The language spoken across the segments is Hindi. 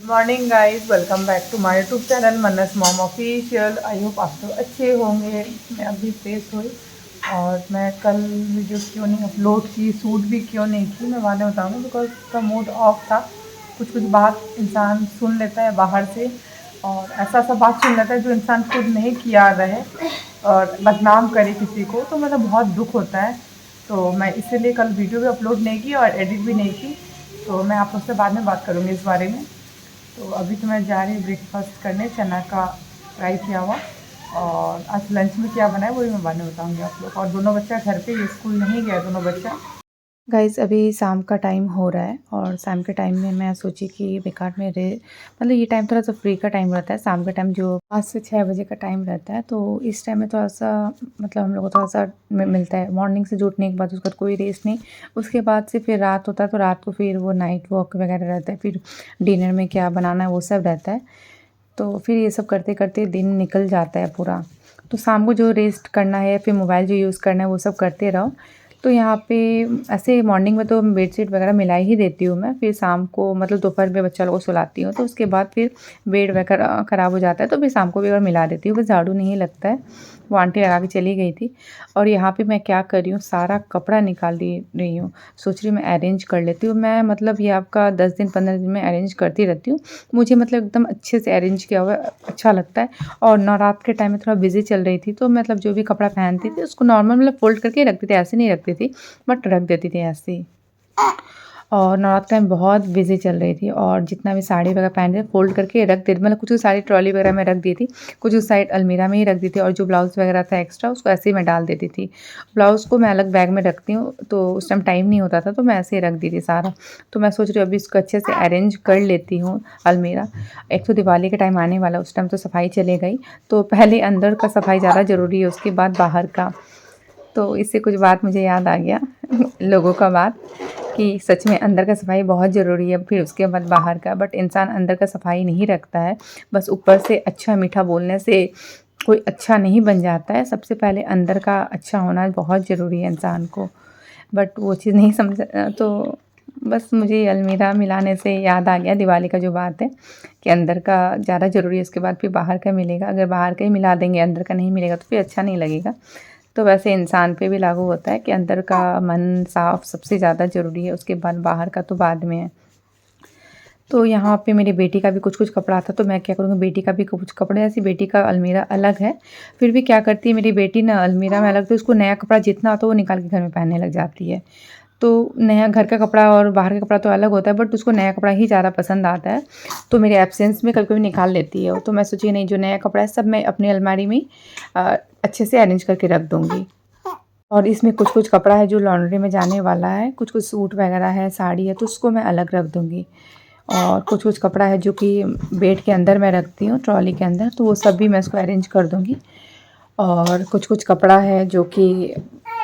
Morning guys, welcome back to my YouTube channel Mannas mom official. I hope आप सब अच्छे होंगे। मैं अभी फ्रेश हुई और मैं कल वीडियो क्यों नहीं अपलोड की, शूट भी क्यों नहीं की, मैं बाद में बताऊँगी। बिकॉज उसका मूड ऑफ था। कुछ कुछ बात इंसान सुन लेता है बाहर से और ऐसा ऐसा बात सुन लेता है जो इंसान खुद नहीं किया रहे और बदनाम करे किसी को, तो मतलब बहुत दुख होता है। तो मैं इसीलिए कल वीडियो भी अपलोड नहीं की और एडिट भी नहीं की। तो मैं आप लोग से बाद में बात करूँगी इस बारे में। तो अभी तो मैं जा रही हूँ ब्रेकफास्ट करने, चना का फ्राई किया हुआ। और आज लंच में क्या बना है वही मैं बाद में बताऊँगी आप लोग। और दोनों बच्चा घर पे ही, स्कूल नहीं गया दोनों बच्चा। गाइज़ अभी शाम का टाइम हो रहा है और शाम के टाइम में मैं सोची कि बेकार में रे मतलब ये टाइम थोड़ा सा फ्री का टाइम रहता है। शाम का टाइम जो 5 से 6 बजे का टाइम रहता है, तो इस टाइम में थोड़ा सा मतलब हम लोग को थोड़ा सा मिलता है। मॉर्निंग से जुटने के बाद उसका कोई रेस्ट नहीं, उसके बाद से फिर रात होता है, तो रात को फिर वो नाइट वॉक वगैरह रहता है, फिर डिनर में क्या बनाना है वो सब रहता है। तो फिर ये सब करते करते दिन निकल जाता है पूरा। तो शाम को जो रेस्ट करना है, फिर मोबाइल जो यूज़ करना है वो सब करते रहो। तो यहाँ पे ऐसे मॉर्निंग में तो बेडशीट वगैरह मिला ही देती हूँ मैं। फिर शाम को मतलब दोपहर में बच्चा लोगों को सुलाती हूँ, तो उसके बाद फिर बेड वगैरह ख़राब हो जाता है, तो फिर शाम को भी और मिला देती हूँ। बस झाड़ू नहीं लगता है, वो आंटी लगा के चली गई थी। और यहाँ पे मैं क्या कर रही हूँ, सारा कपड़ा निकाल रही हूँ। सोच रही हूँ मैं अरेंज कर लेती हूँ। मैं मतलब ये आपका 10 दिन 15 दिन में अरेंज करती रहती हूँ। मुझे मतलब एकदम अच्छे से अरेंज किया हुआ अच्छा लगता है। और नवरात्र के टाइम में थोड़ा बिज़ी चल रही थी, तो मतलब जो भी कपड़ा पहनती थी उसको नॉर्मल मतलब फ़ोल्ड करके रखती थी, ऐसे नहीं रखती थी, बट रख देती थी ऐसे ही। और नवरात्र टाइम बहुत बिज़ी चल रही थी और जितना भी साड़ी वगैरह पहन रहे फ़ोल्ड करके रख देती, मतलब कुछ कुछ साड़ी ट्रॉली वगैरह में रख दी थी, कुछ उस साइड अलमीरा में ही रख दी थी। और जो ब्लाउज़ वगैरह था एक्स्ट्रा उसको ऐसे ही मैं डाल देती थी। ब्लाउज़ को मैं अलग बैग में रखती हूँ, तो उस टाइम टाइम नहीं होता था, तो मैं ऐसे ही रख दी थी सारा। तो मैं सोच रही हूँ अभी इसको अच्छे से अरेंज कर लेती हूँ अलमीरा। एक तो दिवाली का टाइम आने वाला, उस टाइम तो सफाई चले गई, तो पहले अंदर का सफाई ज़्यादा ज़रूरी है, उसके बाद बाहर का। तो इससे कुछ बात मुझे याद आ गया लोगों का बात, कि सच में अंदर का सफाई बहुत ज़रूरी है, फिर उसके बाद बाहर का। बट इंसान अंदर का सफाई नहीं रखता है, बस ऊपर से अच्छा मीठा बोलने से कोई अच्छा नहीं बन जाता है। सबसे पहले अंदर का अच्छा होना बहुत ज़रूरी है इंसान को, बट वो चीज़ नहीं समझा। तो बस मुझे अलमीरा मिलाने से याद आ गया दिवाली का जो बात है, कि अंदर का ज़्यादा ज़रूरी है, उसके बाद फिर बाहर का मिलेगा। अगर बाहर का ही मिला देंगे, अंदर का नहीं मिलेगा, तो फिर अच्छा नहीं लगेगा। तो वैसे इंसान पे भी लागू होता है कि अंदर का मन साफ़ सबसे ज़्यादा ज़रूरी है, उसके बाद बाहर का तो बाद में है। तो यहाँ पे मेरी बेटी का भी कुछ-कुछ कपड़ा था, तो मैं क्या करूँगी, बेटी का भी कुछ कपड़े, ऐसे बेटी का अलमीरा अलग है। फिर भी क्या करती है मेरी बेटी ना, अलमीरा में अलग, तो उसको नया कपड़ा जितना आता है वो निकाल के घर में पहनने लग जाती है। तो नया घर का कपड़ा और बाहर का कपड़ा तो अलग होता है, बट उसको नया कपड़ा ही ज़्यादा पसंद आता है। तो मेरे एब्सेंस में कभी-कभी निकाल लेती है वो। तो मैं सोची नहीं, जो नया कपड़ा है सब मैं अपनी अलमारी में अच्छे से अरेंज करके रख दूँगी। और इसमें कुछ-कुछ कपड़ा है जो लॉन्ड्री में जाने वाला है, कुछ-कुछ सूट वगैरह है, साड़ी है, तो उसको मैं अलग रख दूँगी। और कुछ-कुछ कपड़ा है जो कि बेड के अंदर मैं रखती हूँ, ट्रॉली के अंदर, तो वो सब भी मैं इसको अरेंज कर दूँगी। और कुछ-कुछ कपड़ा है जो कि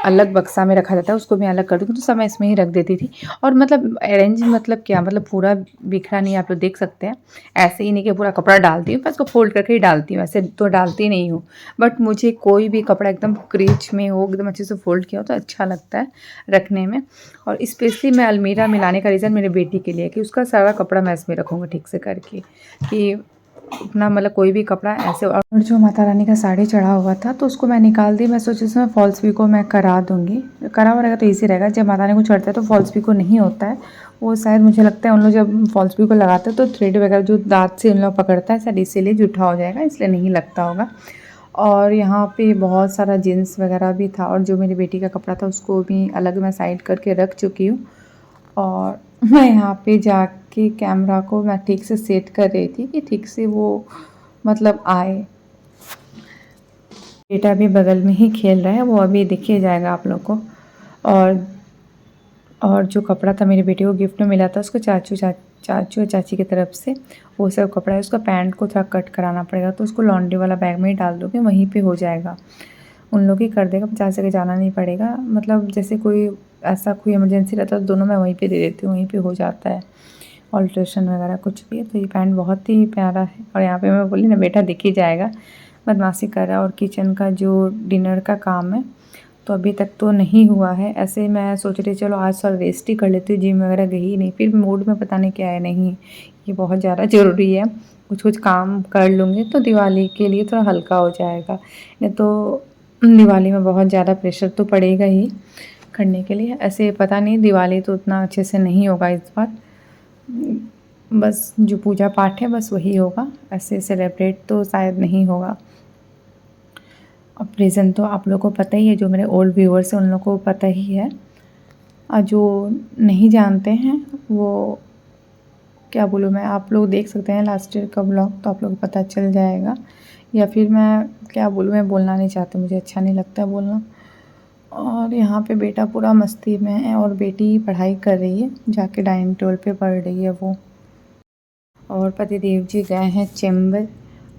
अलग बक्सा में रखा जाता है, उसको मैं अलग कर दूँगी, तो सब मैं इसमें ही रख देती थी। और मतलब अरेंज मतलब क्या, मतलब पूरा बिखरा नहीं, आप लोग देख सकते हैं। ऐसे ही नहीं कि पूरा कपड़ा डालती हूँ, मैं इसको फ़ोल्ड करके ही डालती हूँ, ऐसे तो डालती नहीं हूँ। बट मुझे कोई भी कपड़ा एकदम क्रीच में हो, एकदम अच्छे से फ़ोल्ड किया हो, तो अच्छा लगता है रखने में। और स्पेशली मैं अलमीरा मिलाने का रीज़न मेरे बेटी के लिए है, कि उसका सारा कपड़ा मैं इसमें रखूँगी ठीक से करके, कि अपना मतलब कोई भी कपड़ा ऐसे। और जो माता रानी का साड़ी चढ़ा हुआ था, तो उसको मैं निकाल दी। मैं सोची इसमें फॉल्स पिको मैं करा दूँगी, करा हुआ रहेगा तो ईज़ी रहेगा। जब माता रानी को चढ़ता है तो फॉल्स पिको नहीं होता है, वो शायद मुझे लगता है उन लोग जब फॉल्स पिको लगाते हैं तो थ्रेड वगैरह जो दाँत से उन लोग पकड़ता है, शायद इसीलिए जूठा हो जाएगा, इसलिए नहीं लगता होगा। और यहाँ पे बहुत सारा जीन्स वगैरह भी था, और जो मेरी बेटी का कपड़ा था उसको भी अलग मैं साइड करके रख चुकी हूँ। और मैं यहाँ पे जाके कैमरा को मैं ठीक से सेट कर रही थी कि ठीक से वो मतलब आए। बेटा भी बगल में ही खेल रहा है, वो अभी दिख ही जाएगा आप लोग को। और और जो कपड़ा था मेरी बेटी को गिफ्ट में मिला था, उसको चाचू और चाची की तरफ से, वो सब कपड़ा है। उसका पैंट को थोड़ा कट कराना पड़ेगा, तो उसको लॉन्ड्री वाला बैग में ही डाल दोगे, वहीं पे हो जाएगा। उन लोग ही कर देगा, 50 जगह जाना नहीं पड़ेगा। मतलब जैसे कोई ऐसा कोई इमरजेंसी रहता है तो दोनों मैं वहीं पे दे देती हूँ, वहीं पे हो जाता है ऑल्ट्रेशन वगैरह कुछ भी। तो ये पैंट बहुत ही प्यारा है। और यहाँ पे मैं बोली ना, बेटा दिख ही जाएगा, बदमाशी कर रहा है। और किचन का जो डिनर का काम है, तो अभी तक तो नहीं हुआ है। ऐसे मैं सोच रही चलो आज थोड़ा रेस्ट ही कर लेती हूँ, जिम वगैरह गई ही नहीं, फिर मूड में पता नहीं क्या है, नहीं ये बहुत ज़्यादा ज़रूरी है, कुछ कुछ काम कर लूँगी तो दिवाली के लिए थोड़ा हल्का हो जाएगा। नहीं तो दिवाली में बहुत ज़्यादा प्रेशर तो पड़ेगा ही करने के लिए। ऐसे पता नहीं दिवाली तो उतना अच्छे से नहीं होगा इस बार, बस जो पूजा पाठ है बस वही होगा, ऐसे सेलिब्रेट तो शायद नहीं होगा। अब रीज़न तो आप लोगों को पता ही है, जो मेरे ओल्ड व्यूअर्स हैं उन लोगों को पता ही है, और जो नहीं जानते हैं वो क्या बोलूँ मैं, आप लोग देख सकते हैं लास्ट ईयर का ब्लॉग, तो आप लोगों को पता चल जाएगा। या फिर मैं क्या बोलूँ, मैं बोलना नहीं चाहती, मुझे अच्छा नहीं लगता बोलना। और यहाँ पे बेटा पूरा मस्ती में है और बेटी पढ़ाई कर रही है, जाके डाइनिंग टेबल पे पढ़ रही है वो। और पतिदेव जी गए हैं चैम्बर।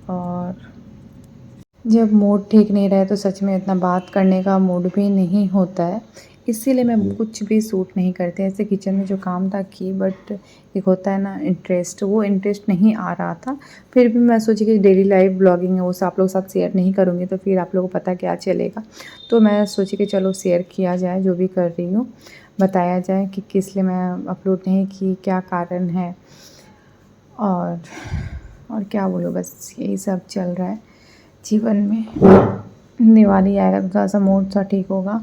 और जब मूड ठीक नहीं रहे तो सच में इतना बात करने का मूड भी नहीं होता है, इसीलिए मैं कुछ भी सूट नहीं करती। ऐसे किचन में जो काम था की, बट एक होता है ना इंटरेस्ट, वो इंटरेस्ट नहीं आ रहा था। फिर भी मैं सोची कि डेली लाइफ ब्लॉगिंग है, वो आप लोगों के साथ शेयर नहीं करूँगी तो फिर आप लोगों को पता क्या चलेगा। तो मैं सोची कि चलो शेयर किया जाए, जो भी कर रही हूँ बताया जाए कि किस लिए मैं अपलोड नहीं की, क्या कारण है। और क्या बोलूँ, बस यही सब चल रहा है जीवन में। दिवाली आएगा तो थोड़ा सा मूड सा ठीक होगा,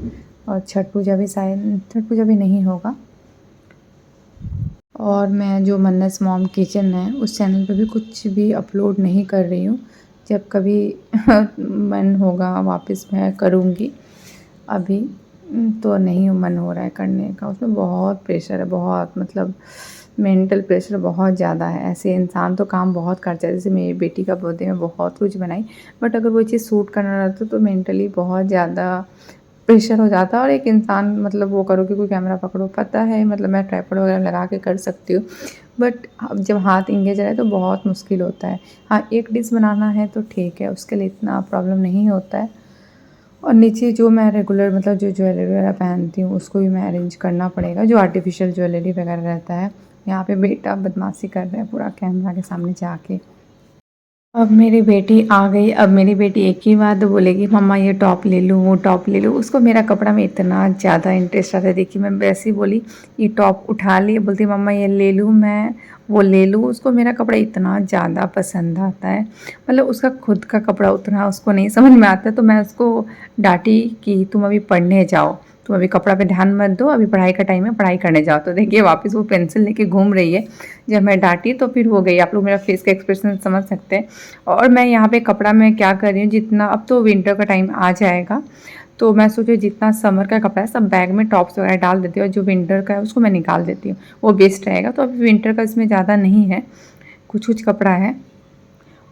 और छठ पूजा भी शायद, छठ पूजा भी नहीं होगा। और मैं जो मन्नस मॉम किचन है उस चैनल पे भी कुछ भी अपलोड नहीं कर रही हूँ, जब कभी मन होगा वापस मैं करूँगी। अभी तो नहीं मन हो रहा है करने का, उसमें बहुत प्रेशर है, बहुत मतलब मेंटल प्रेशर बहुत ज़्यादा है। ऐसे इंसान तो काम बहुत करता है, जैसे मेरी बेटी का बर्थडे में बहुत कुछ बनाई, बट अगर वो चीज़ सूट करना रहता तो मेंटली बहुत ज़्यादा प्रेशर हो जाता है। और एक इंसान मतलब वो करो कि कोई कैमरा पकड़ो, पता है मतलब मैं ट्राइपॉड वगैरह लगा के कर सकती हूँ, बट अब जब हाथ इंगेज रहे तो बहुत मुश्किल होता है। हाँ, एक डिश बनाना है तो ठीक है, उसके लिए इतना प्रॉब्लम नहीं होता है। और नीचे जो मैं रेगुलर मतलब जो ज्वेलरी वगैरह पहनती हूँ उसको भी मैं अरेंज करना पड़ेगा, जो आर्टिफिशियल ज्वेलरी वगैरह रहता है। यहाँ पे बेटा बदमाशी कर रहा है पूरा कैमरा के सामने जाके। अब मेरी बेटी आ गई, अब मेरी बेटी एक ही बात बोलेगी, मम्मा ये टॉप ले लूँ, वो टॉप ले लूँ। उसको मेरा कपड़ा में इतना ज़्यादा इंटरेस्ट आता है। देखिए मैं वैसे ही बोली, ये टॉप उठा ली, बोलती मम्मा ये ले लूँ, मैं वो ले लूँ। उसको मेरा कपड़ा इतना ज़्यादा पसंद आता है, मतलब उसका खुद का कपड़ा उतना उसको नहीं समझ में आता है। तो मैं उसको डांटी कि तुम अभी पढ़ने जाओ, तुम अभी कपड़ा पे ध्यान मत दो, अभी पढ़ाई का टाइम है, पढ़ाई करने जाओ। तो देखिए वापस वो पेंसिल लेके घूम रही है। जब मैं डांटी तो फिर वो गई। आप लोग मेरा फेस का एक्सप्रेशन समझ सकते हैं। और मैं यहाँ पे कपड़ा मैं क्या कर रही हूँ, जितना अब तो विंटर का टाइम आ जाएगा, तो मैं सोची जितना समर का कपड़ा है सब बैग में टॉप्स वगैरह डाल देती हूँ, और जो विंटर का है उसको मैं निकाल देती हूँ, वो बेस्ट रहेगा। तो अभी विंटर का इसमें ज़्यादा नहीं है, कुछ कुछ कपड़ा है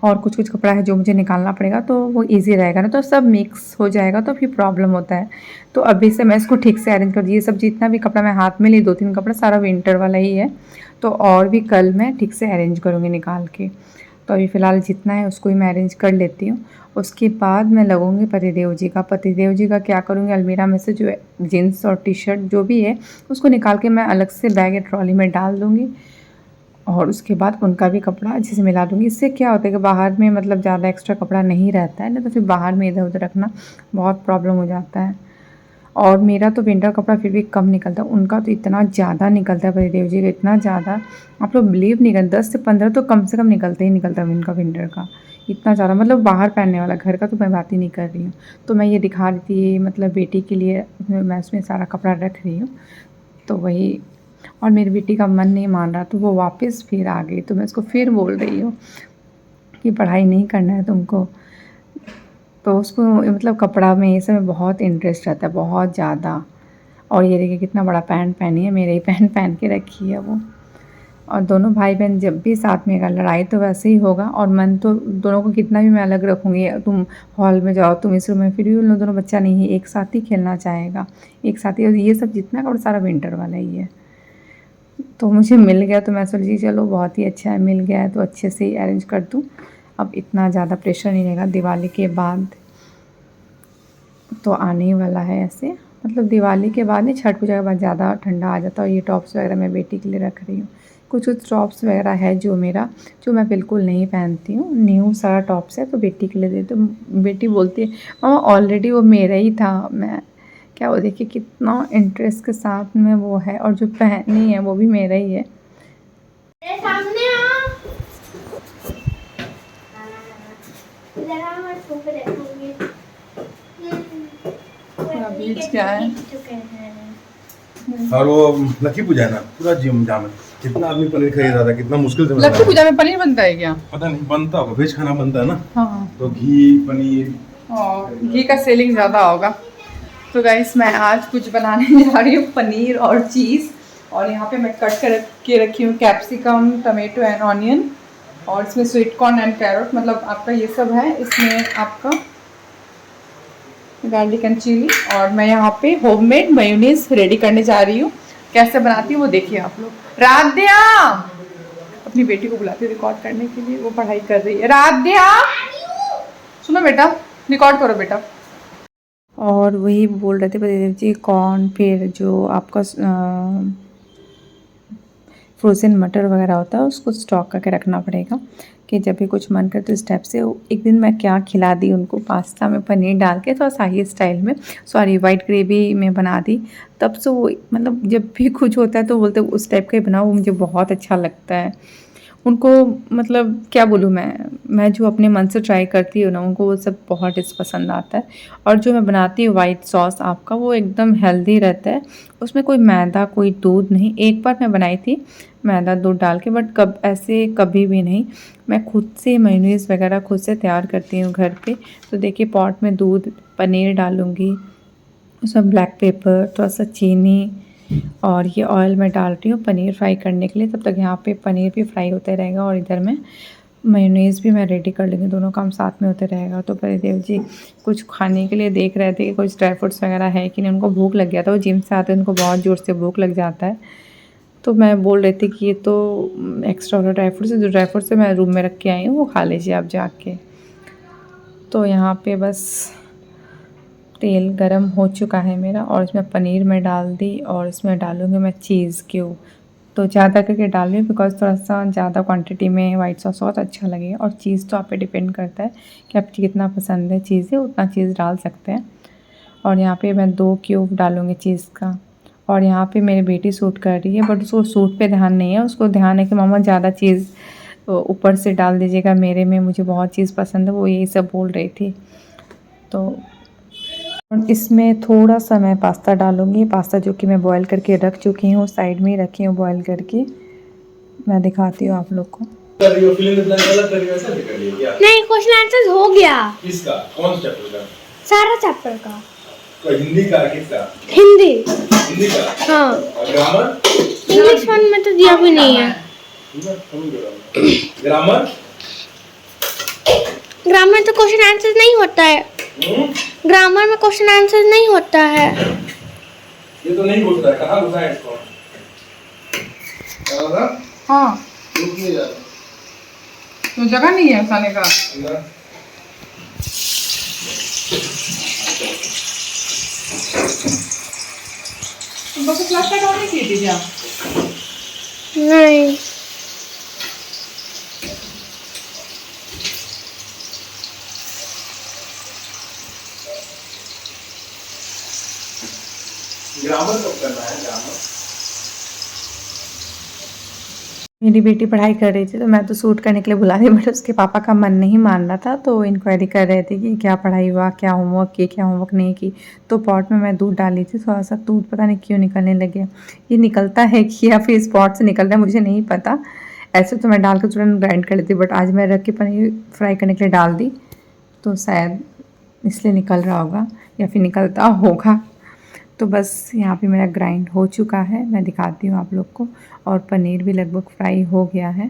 और कुछ कुछ कपड़ा है जो मुझे निकालना पड़ेगा, तो वो इजी रहेगा ना, तो सब मिक्स हो जाएगा तो फिर प्रॉब्लम होता है। तो अभी से मैं इसको ठीक से अरेंज कर दी। ये सब जितना भी कपड़ा मैं हाथ में ली, 2-3 कपड़ा सारा विंटर वाला ही है, तो और भी कल मैं ठीक से अरेंज करूँगी निकाल के। तो अभी फ़िलहाल जितना है उसको ही मैं अरेंज कर लेती हूँ। उसके बाद मैं लगूँगी पतिदेव जी का। पतिदेव जी का क्या करूँगी, अलमीरा में से जो जीन्स और टी शर्ट जो भी है उसको निकाल के मैं अलग से बैग या ट्रॉली में डाल दूँगी, और उसके बाद उनका भी कपड़ा अच्छे से मिला दूँगी। इससे क्या होता है कि बाहर में मतलब ज़्यादा एक्स्ट्रा कपड़ा नहीं रहता है ना, तो फिर बाहर में इधर उधर रखना बहुत प्रॉब्लम हो जाता है। और मेरा तो विंटर कपड़ा फिर भी कम निकलता है, उनका तो इतना ज़्यादा निकलता है पतिदेव जी का, इतना ज़्यादा आप लोग बिलीव नहीं करें, 10 से 15 तो कम से कम निकलता ही निकलता है उनका विंटर का, इतना ज़्यादा मतलब बाहर पहनने वाला। घर का तो मैं बात ही नहीं कर रही हूँ। तो मैं ये दिखा रही थी मतलब बेटी के लिए मैं उसमें सारा कपड़ा रख रही हूँ, तो वही। और मेरी बेटी का मन नहीं मान रहा, तो वो वापस फिर आ गई, तो मैं उसको फिर बोल रही हूँ कि पढ़ाई नहीं करना है तुमको। तो उसको मतलब कपड़ा में ये सब में बहुत इंटरेस्ट रहता है, बहुत ज़्यादा। और ये देखिए कितना बड़ा पैंट पहनी है, मेरे ही पैंट पहन के रखी है वो। और दोनों भाई बहन जब भी साथ में, अगर लड़ाई तो वैसे ही होगा, और मन तो दोनों को कितना भी मैं अलग रखूँगी, तुम हॉल में जाओ, तुम इस रूम में, फिर भी उन लोग दोनों बच्चा नहीं है, एक साथ ही खेलना चाहेगा, एक साथ ही। और ये सब जितना कपड़ा सारा विंटर वाला ही है। तो मुझे मिल गया तो मैं सोची चलो बहुत ही अच्छा है, मिल गया है तो अच्छे से ही अरेंज कर दूँ। अब इतना ज़्यादा प्रेशर नहीं रहेगा। दिवाली के बाद तो आने ही वाला है ऐसे, मतलब दिवाली के बाद नहीं, छठ पूजा के बाद ज़्यादा ठंडा आ जाता है। और ये टॉप्स वगैरह मैं बेटी के लिए रख रही हूँ। कुछ कुछ टॉप्स वगैरह है जो मेरा, जो मैं बिल्कुल नहीं पहनती हूँ, न्यू सारा टॉप्स है तो बेटी के लिए दे। तो बेटी बोलती है मम्मा ऑलरेडी वो मेरा ही था, मैं क्या वो देखिए कितना इंटरेस्ट के साथ में वो है, और जो पहनी है वो भी मेरा ही है। सामने आ जरा मैं छू के देखूंगी। बीच क्या है? और वो लक्की पूजा है ना, पूरा जिम जाम है। कितना आदमी पनीर खरीद रहा था, कितना मुश्किल से लक्ष्मी बना। पूजा में पनीर बनता है क्या? पता नहीं, बनता होगा, वेज खाना बनता है ना, हाँ, तो घी पनीर। और घी का सेलिंग ज़्यादा होगा। तो गाइस मैं आज कुछ बनाने जा रही हूँ, पनीर और चीज़। और यहाँ पे मैं कट कर के रखी हूँ कैप्सिकम, टमाटो एंड ऑनियन, और इसमें स्वीट कॉर्न एंड कैरोट, मतलब आपका ये सब है। इसमें आपका गार्लिक एंड चिली, और मैं यहाँ पे होममेड मेयोनीज रेडी करने जा रही हूँ। कैसे बनाती हूँ वो देखिए आप लोग। राध्या अपनी बेटी को बुलाती है रिकॉर्ड करने के लिए, वो पढ़ाई कर रही है। राध्या सुनो बेटा, रिकॉर्ड करो बेटा। और वही बोल रहे थे पतिदेव जी, कॉर्न, फिर जो आपका फ्रोज़न मटर वगैरह होता है उसको स्टॉक करके रखना पड़ेगा कि जब भी कुछ मन करे तो इस टाइप से। एक दिन मैं क्या खिला दी उनको, पास्ता में पनीर डाल के थोड़ा शाही स्टाइल में, सॉरी वाइट ग्रेवी में बना दी। तब से वो मतलब जब भी कुछ होता है तो बोलते उस टाइप का ही बनाओ, वो मुझे बहुत अच्छा लगता है। उनको मतलब क्या बोलूँ मैं जो अपने मन से ट्राई करती हूँ ना, उनको वो सब बहुत डिश पसंद आता है। और जो मैं बनाती हूँ वाइट सॉस आपका, वो एकदम हेल्दी रहता है, उसमें कोई मैदा कोई दूध नहीं। एक बार मैं बनाई थी मैदा दूध डाल के, बट कभी भी नहीं। मैं खुद से मेयोनीज वगैरह खुद से तैयार करती हूँ घर पे। तो देखिए पॉट में दूध, पनीर डालूँगी, उसमें ब्लैक पेपर, थोड़ा सा चीनी, और ये ऑयल में डाल रही हूँ पनीर फ्राई करने के लिए। तब तक यहाँ पे पनीर भी फ्राई होते रहेगा और इधर में मेयोनीज़ भी मैं रेडी कर लूँगी, दोनों काम साथ में होते रहेगा। तो परिदेव जी कुछ खाने के लिए देख रहे थे कि कुछ ड्राई फ्रूट्स वगैरह है कि नहीं। उनको भूख लग गया था, वो जिम से आते हैं उनको बहुत ज़ोर से भूख लग जाता है। तो मैं बोल रही थी कि ये तो एक्स्ट्रा वाला ड्राई फ्रूट्स है, जो ड्राई फ्रूट्स मैं रूम में रख के आई हूँ वो खा लीजिए आप जाके। तो यहाँ पे बस तेल गरम हो चुका है मेरा, और इसमें पनीर मैं डाल दी, और इसमें डालूँगी मैं चीज़ क्यूब। तो ज़्यादा करके डाल रही हूँ बिकॉज थोड़ा सा ज़्यादा क्वांटिटी में वाइट सॉस बहुत अच्छा लगेगा। और चीज़ तो आप पे डिपेंड करता है कि आप कितना पसंद है चीज़ें, उतना चीज़ डाल सकते हैं। और यहाँ पे मैं 2 क्यूब डालूँगी चीज़ का। और यहाँ पे मेरी बेटी सूट कर रही है, बट उसको सूट पे ध्यान नहीं है, उसको ध्यान है कि मम्मा ज़्यादा चीज़ ऊपर से डाल दीजिएगा, मेरे में मुझे बहुत चीज़ पसंद है, वो यही सब बोल रही थी। तो और इसमें थोड़ा सा मैं पास्ता डालूँगी, पास्ता जो कि मैं बॉईल करके रख चुकी हूँ, साइड में ही रखी हूँ बॉईल करके। मैं दिखाती हूँ आप लोग को। कर रही हो फिल्म प्लान गलत कर रही हो, ऐसा नहीं कर रही है क्या? नहीं, क्वेश्चन आंसर हो गया। किसका, कौन चैप्टर का? सारा चैप्टर का। तो हिंदी का किसका? हिंदी। हिंदी का? हाँ। और ग्रामर? इंग्लिश वन में तो दिया भी नहीं है। ग्रामर? ग्रामर तो क्वेश्चन आंसर नहीं होता है। ग्रामर में क्वेश्चन आंसर नहीं होता है। ये तो नहीं घुसता है, कहाँ घुसा है इसको? क्या होगा? हाँ, घुस नहीं जा तो जगह नहीं है खाने का। रहा। तुम बस प्लास्टिक और नहीं की थी क्या? नहीं। ग्रामर कब करना है, ग्रामर? मेरी बेटी पढ़ाई कर रही थी तो मैं तो सूट करने के लिए बुला रही, बट उसके पापा का मन नहीं मान रहा था, तो इंक्वायरी कर रहे थे कि क्या पढ़ाई हुआ, क्या होमवर्क किए, क्या होमवर्क नहीं की। तो पॉट में मैं दूध डाली थी, थोड़ा सा दूध पता नहीं क्यों निकलने लगे। ये निकलता है कि या फिर स्पॉट से निकल रहा है मुझे नहीं पता। ऐसे तो मैं डाल के तुरंत ग्राइंड कर लेती, बट आज मैं रख के पनीर फ्राई करने के लिए डाल दी, तो शायद इसलिए निकल रहा होगा या फिर निकलता होगा। तो बस यहाँ पे मेरा ग्राइंड हो चुका है, मैं दिखाती हूँ आप लोग को। और पनीर भी लगभग फ्राई हो गया है।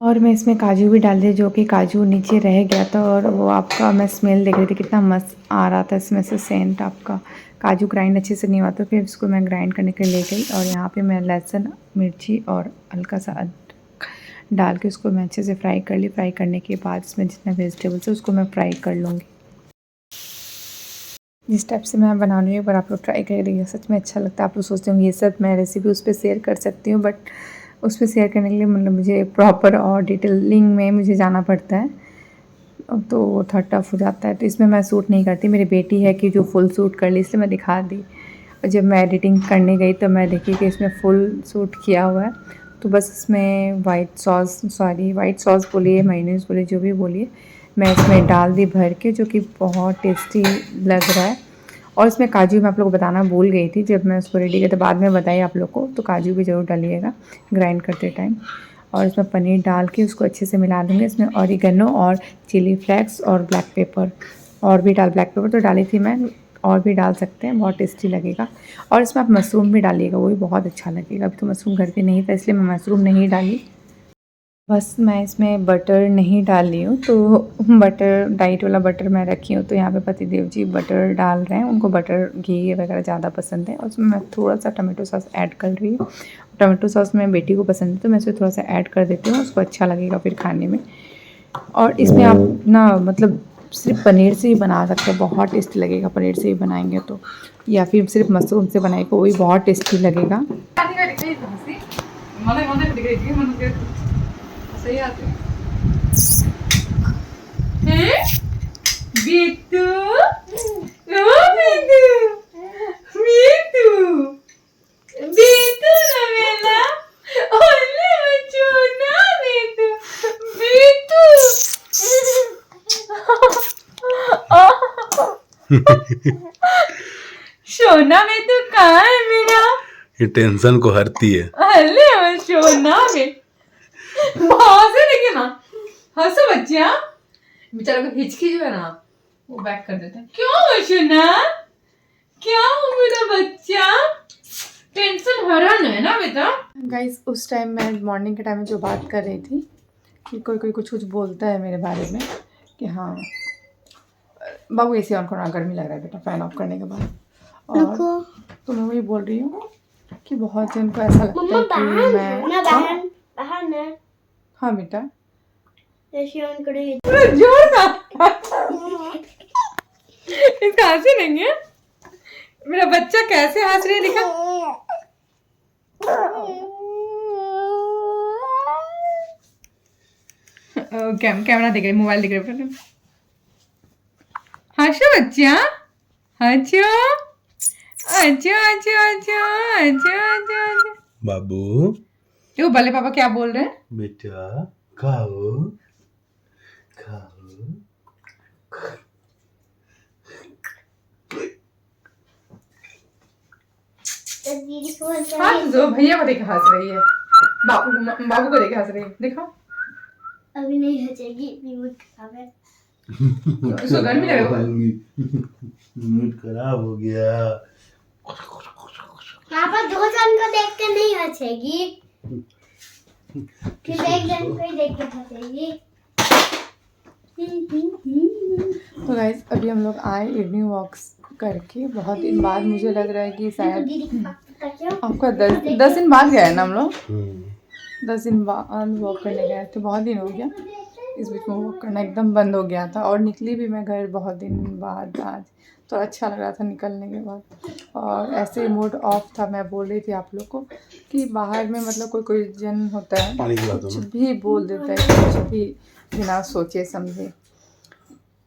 और मैं इसमें काजू भी डाल दी, जो कि काजू नीचे रह गया था, और वो आपका मैं स्मेल देख रही थी कितना मस्त आ रहा था इसमें से सेंट आपका। काजू ग्राइंड अच्छे से नहीं हुआ तो फिर इसको मैं ग्राइंड करने के लिए ले गई। और यहाँ पे मैं लहसुन, मिर्ची और हल्का सा अदरक डाल के उसको मैं अच्छे से फ्राई कर ली। फ्राई करने के बाद इसमें जितना वेजिटेबल्स है उसको मैं फ्राई कर लूँगी। जिस टाइप से मैं बना रही हूँ एक बार आप लोग ट्राई करिएगा, सच में अच्छा लगता है। आप लोग सोचते होंगे ये सब मैं रेसिपी उस पर शेयर कर सकती हूँ, बट उस पर शेयर करने के लिए मतलब मुझे प्रॉपर और डिटेलिंग में मुझे जाना पड़ता है। तो थोड़ा टफ हो जाता है, तो इसमें मैं सूट नहीं करती। मेरी बेटी है कि जो फुल सूट कर ली, इसलिए मैं दिखा दी। और जब मैं एडिटिंग करने गई तो मैं देखी कि इसमें फुल सूट किया हुआ है, तो बस इसमें वाइट सॉस बोलिए, मेयोनीज बोलिए, जो भी बोलिए, मैं इसमें डाल दी भर के, जो कि बहुत टेस्टी लग रहा है। और इसमें काजू मैं आप लोग को बताना भूल गई थी, जब मैं उसको रेडी करते बाद में बताई आप लोग को, तो काजू भी ज़रूर डालिएगा ग्राइंड करते टाइम। और इसमें पनीर डाल के उसको अच्छे से मिला दूँगी। इसमें ऑरिगेनो और चिली फ्लेक्स और ब्लैक पेपर, और भी ब्लैक पेपर तो डाली थी मैं, और भी डाल सकते हैं, बहुत टेस्टी लगेगा। और इसमें आप मशरूम भी डालिएगा, वो भी बहुत अच्छा लगेगा। अभी तो मशरूम घर पे नहीं था, इसलिए मैं मशरूम नहीं डाली। बस मैं इसमें बटर नहीं डाल रही हूँ, तो बटर डाइट वाला बटर मैं रखी हूँ, तो यहाँ पे पतिदेव जी बटर डाल रहे हैं, उनको बटर घी वगैरह ज़्यादा पसंद है। और उसमें मैं थोड़ा सा टमाटो सॉस ऐड कर रही हूँ। टमाटो सॉस मेरी बेटी को पसंद है, तो मैं इसमें थोड़ा सा ऐड कर देती हूँ, उसको अच्छा लगेगा फिर खाने में। और इसमें आप ना मतलब सिर्फ पनीर से ही बना सकते हैं, बहुत टेस्टी लगेगा पनीर से ही बनाएंगे तो, या फिर सिर्फ मशरूम से बनाएंगे वो भी बहुत टेस्टी लगेगा। Bitu, oh Bitu, Bitu, Bitu Nabila, oleh macuna Bitu, Bitu. सोना में तो कहाँ है मेरा? ये टेंशन को हरती है। अरे मैं सोना में बहुत से देखे ना, हंसो बच्चियाँ, बेचारा को हिचकी जो है ना वो बैक कर देते हैं। क्यों सोना, क्या हो मेरा बच्चा, टेंशन हरण है ना बेटा। गाइस उस टाइम मैं मॉर्निंग के टाइम में जो बात कर रही थी कि कोई कोई कुछ बोलता है मेरे बारे में कि हाँ बाबू एसी ऑन करना, गर्मी लग रहा है बेटा फैन ऑफ करने के बाद। और तो मैं वही बोल रही हूँ कि बहुत जन को ऐसा लगता है कि मैं हाँ बेटा जोर ना इसका हंसी नहीं है, मेरा बच्चा कैसे हंस रही है देखा। कैमरा देख रहे, मोबाइल देख रहे, हंसो बच्चा, हंसो, अच्छा अच्छा अच्छा अच्छा अच्छा। बाबू देखो बल्ले पापा क्या बोल रहे हैं, बेटा खाओ खाओ। हाँ जो भैया को देखे हंस रही है, बाबू को देखे हंस रही है, देखो अभी नहीं हंसेगी, मूड खराब है। इसको गर्मी लग रहा है। मूड खराब हो गया। पापा 2 जन को देख के नहीं हंसेगी, फिर 1 जन को ही देख के हंसेगी। तो गाइस अभी हम लोग आए इवनिंग वॉक्स करके, बहुत दिन बाद मुझे लग रहा है कि शायद आपका 10 दिन बाद गए ना हम लोग, 10 दिन बाद वॉक करने गए थे, बहुत दिन हो गया। इस बीच में वॉक करना एकदम बंद हो गया था, और निकली भी मैं घर बहुत दिन बाद आज, तो अच्छा लग रहा था निकलने के बाद। और ऐसे मूड ऑफ था, मैं बोल रही थी आप लोग को कि बाहर में मतलब कोई जन होता है कुछ भी बोल देता है, कुछ भी बिना सोचे समझे।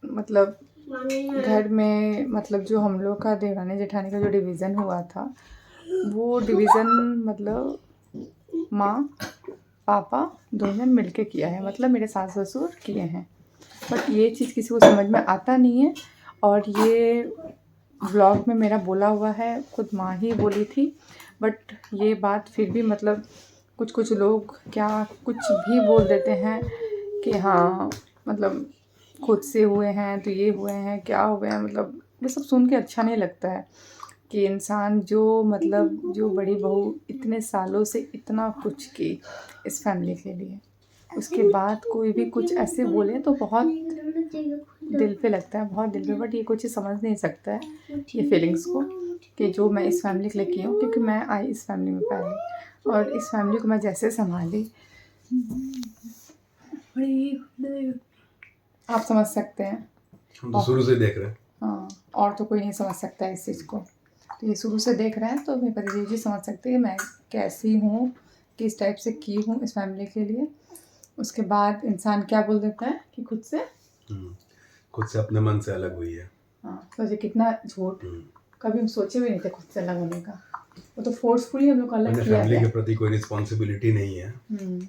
मतलब घर में मतलब जो हम लोग का देवरानी जेठानी का जो डिवीज़न हुआ था, वो डिवीज़न मतलब माँ पापा दोनों मिलके किया है, मतलब मेरे सास ससुर किए हैं। बट ये चीज़ किसी को समझ में आता नहीं है, और ये व्लॉग में मेरा बोला हुआ है, खुद माँ ही बोली थी। बट ये बात फिर भी मतलब कुछ लोग क्या कुछ भी बोल देते हैं कि हाँ मतलब खुद से हुए हैं तो ये हुए हैं, क्या हुए हैं, मतलब ये सब सुन के अच्छा नहीं लगता है कि इंसान जो मतलब जो बड़ी बहू इतने सालों से इतना कुछ की इस फैमिली के लिए, उसके बाद कोई भी कुछ ऐसे बोले तो बहुत दिल पे लगता है, बहुत दिल पे। बट ये कुछ समझ नहीं सकता है ये फीलिंग्स को कि जो मैं इस फैमिली के लिए की हूँ, क्योंकि मैं आई इस फैमिली में पहले, और इस फैमिली को मैं जैसे संभाली आप समझ सकते हैं। हम तो शुरू से देख रहे हैं। हाँ, और तो कोई नहीं समझ सकता है इस चीज़ को, तो ये शुरू से देख रहे हैं, तो मेरे पतिदेव जी समझ सकते हैं मैं कैसी हूँ, किस टाइप से की हूँ इस फैमिली के लिए। उसके बाद इंसान क्या बोल देता है कि खुद से खुद से अपने मन से अलग हुई है। हाँ, सोचे कितना झूठ, कभी हम सोचे भी नहीं थे खुद से अलग होने का। वो तो फोर्सफुली हम लोग को अलग मैंने किया फैमिली गया। के प्रति कोई रिस्पॉन्सिबिलिटी नहीं है। हम्म,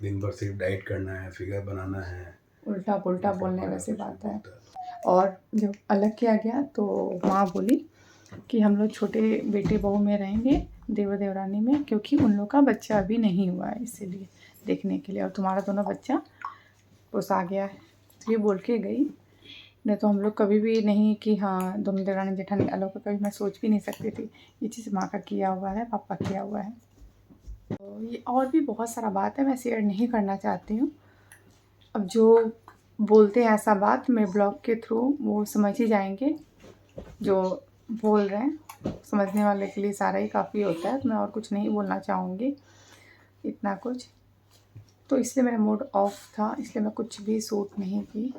दिन भर सिर्फ डाइट करना है, फिगर बनाना है। उल्टा पुल्टा बोलने पुल्टा वैसी कुछ बात है। बोलता है। और जब अलग किया गया तो माँ बोली कि हम लोग छोटे बेटे बहू में रहेंगे, देवर देवरानी में, क्योंकि उन लोग का बच्चा अभी नहीं हुआ है, इसीलिए देखने के लिए, और तुम्हारा दोनों बच्चा पोसा गया है। तो ये बोल के गई। नहीं तो हम लोग कभी भी नहीं कि हाँ दोनों देवरानी जेठानी अलग हो, कभी मैं सोच भी नहीं सकती थी। ये चीज़ माँ का किया हुआ है, पापा किया हुआ है। तो ये और भी बहुत सारा बात है, मैं शेयर नहीं करना चाहती हूँ। अब जो बोलते हैं ऐसा बात मेरे ब्लॉग के थ्रू वो समझ ही जाएंगे, जो बोल रहे हैं समझने वाले के लिए सारा ही काफ़ी होता है। तो मैं और कुछ नहीं बोलना चाहूँगी, इतना कुछ। तो इसलिए मेरा मूड ऑफ था, इसलिए मैं कुछ भी शूट नहीं की।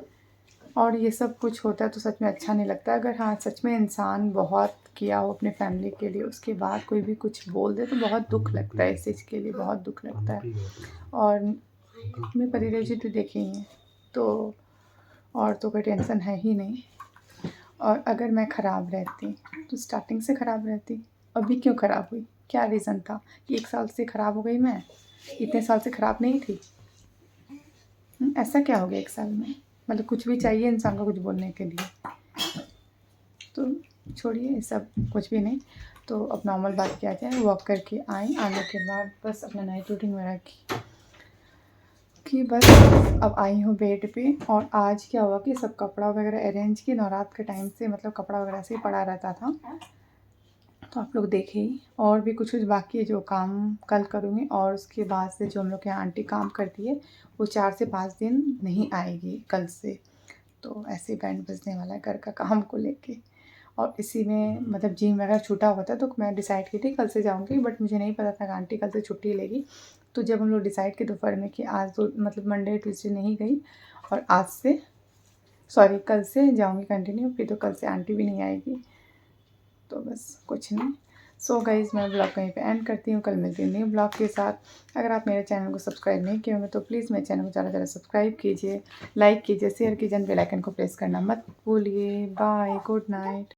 और ये सब कुछ होता है तो सच में अच्छा नहीं लगता। अगर हाँ सच में इंसान बहुत किया हो अपने फैमिली के लिए, उसके बाद कोई भी कुछ बोल दे तो बहुत दुख लगता है, इस चीज़ के लिए बहुत दुख लगता है। और मैं परिरजी तो देखी ही है, तो और तो कोई टेंशन है ही नहीं। और अगर मैं ख़राब रहती तो स्टार्टिंग से ख़राब रहती, अभी क्यों ख़राब हुई, क्या रीज़न था कि 1 साल से ख़राब हो गई मैं, इतने साल से ख़राब नहीं थी? ऐसा क्या हो गया 1 साल में? मतलब कुछ भी चाहिए इंसान को कुछ बोलने के लिए। तो छोड़िए ये सब, कुछ भी नहीं। तो अब नॉर्मल बात किया जाए। वॉक करके आई, आने के बाद बस अपना नाइट रूटीन वगैरह की बस अब आई हूँ बेड पे। और आज क्या हुआ कि सब कपड़ा वगैरह अरेंज की, नवरात्र के टाइम से मतलब कपड़ा वगैरह से ही पड़ा रहता था, तो आप लोग देखे ही। और भी कुछ कुछ बाकी है जो काम कल करूँगी। और उसके बाद से जो हम लोग के यहाँ आंटी काम करती है वो 4 से 5 दिन नहीं आएगी कल से। तो ऐसे बैंड बजने वाला है घर का काम को लेके। और इसी में मतलब जिम वगैरह छूटा हुआ था, तो मैं डिसाइड की थी कल से जाऊँगी, बट मुझे नहीं पता था कि आंटी कल से छुट्टी लेगी। तो जब हम लोग डिसाइड किए दोपहर में कि आज तो मतलब मंडे ट्यूसडे नहीं गई, और आज से सॉरी कल से जाऊँगी कंटिन्यू, फिर तो कल से आंटी भी नहीं आएगी। तो बस कुछ नहीं। सो गाइज़ मैं ब्लॉग कहीं पे एंड करती हूँ, कल मिलती हूँ न्यू ब्लॉग के साथ। अगर आप मेरे चैनल को सब्सक्राइब नहीं किए होंगे तो प्लीज़ मेरे चैनल को ज़्यादा से ज़्यादा सब्सक्राइब कीजिए, लाइक कीजिए, शेयर कीजिए, बेल आइकन को प्रेस करना मत भूलिए। Bye, good night.